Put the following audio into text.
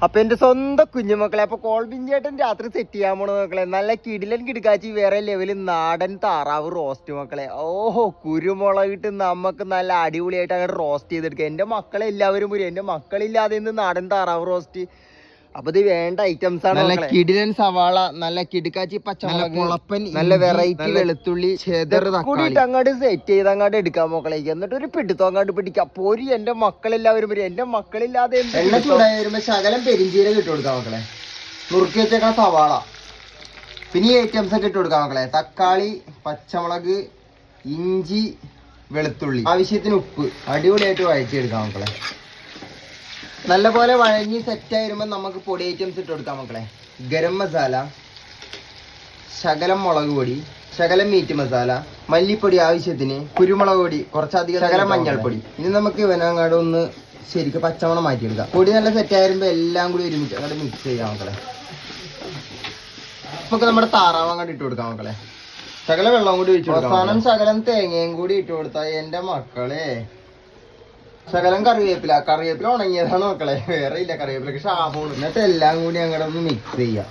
അപ്പൊ എന്റെ സ്വന്തം കുഞ്ഞുമക്കളെ അപ്പൊ കോൾബിൻ ചേട്ടൻ രാത്രി സെറ്റ് ചെയ്യാൻ പോണ മക്കളെ നല്ല കിടിലൻ കിടക്കാച്ചി വേറെ ലെവല് നാടൻ താറാവ് റോസ്റ്റ് മക്കളെ. ഓഹോ കുരുമുളകിട്ട് നമുക്ക് നല്ല അടിപൊളിയായിട്ട് അങ്ങോട്ട് റോസ്റ്റ് ചെയ്തെടുക്കുക. എന്റെ മക്കളെല്ലാവരും വരും. എന്റെ മക്കളില്ലാതെ ഇന്ന് നാടൻ താറാവ് റോസ്റ്റ്. അപ്പൊ ഇത് വേണ്ട ഐറ്റംസ് ആണ്. നല്ല കിടിലൻ സവാള, നല്ല കിടക്കാച്ചി പച്ചമുളക്, നല്ല വെറൈറ്റി വെളുത്തുള്ളി കൂടിയിട്ട് അങ്ങോട്ട് സെറ്റ് ചെയ്ത് അങ്ങോട്ട് എടുക്കാൻ മക്കളേക്ക്. എന്നിട്ട് ഒരു പിടുത്തം അങ്ങോട്ട് പിടിക്കാം. പൊരി എന്റെ മക്കളെല്ലാവരും വരും. എന്റെ മക്കളില്ലാതെ എണ്ണ ചൂടായി വരുമ്പോ ശകലം പെരിഞ്ചീരകം ഇട്ട് കൊടുക്കാം മക്കളെ. നുറുക്കി വെച്ചേക്കാൻ സവാള, പിന്നെ ഈ ഐറ്റംസ് ഒക്കെ ഇട്ട് കൊടുക്കാം മക്കളെ. തക്കാളി, പച്ചമുളക്, ഇഞ്ചി, വെളുത്തുള്ളി, ആവശ്യത്തിന് ഉപ്പ്. അടിപൊളിയായിട്ട് വഴറ്റിയെടുക്കാം മക്കളെ. നല്ലപോലെ വഴഞ്ഞ് സെറ്റായി വരുമ്പോൾ നമുക്ക് പൊടി ഐറ്റംസ് ഇട്ട് കൊടുക്കാം മക്കളെ. ഗരം മസാല, ശകലം മുളക് പൊടി, ശകലം മീറ്റ് മസാല, മല്ലിപ്പൊടി ആവശ്യത്തിന്, കുരുമുളക് പൊടി കുറച്ചധികം, ശകലം മഞ്ഞൾപ്പൊടി. ഇനി നമുക്ക് ഇവനങ്ങാട് ഒന്ന് ശരിക്കും പച്ചമണം മാറ്റിയെടുക്കാം. പൊടി നല്ല സെറ്റായി വരുമ്പോൾ എല്ലാം കൂടി ഒരുമിച്ച് അങ്ങോട്ട് മിക്സ് ചെയ്യാം മക്കളെ. ഇപ്പൊ നമ്മുടെ താറാവ് അങ്ങോട്ട് ഇട്ട് കൊടുക്കാം മക്കളെ. ശകലം വെള്ളം കൂടി ഒഴിച്ചു കൊടുക്കാം. അവസാനം ശകലം തേങ്ങയും കൂടി ഇട്ട് കൊടുത്താൽ എന്റെ മക്കളെ. ശകലം കറിവേപ്പില ഉണങ്ങിയതാണ് മക്കളെ. വേറെ ഇല്ല കറിവേപ്പിലൊക്കെ ഷാഫോണ്. എന്നിട്ട് എല്ലാം കൂടി അങ്ങോട്ട് ഒന്ന് മിക്സ് ചെയ്യാം.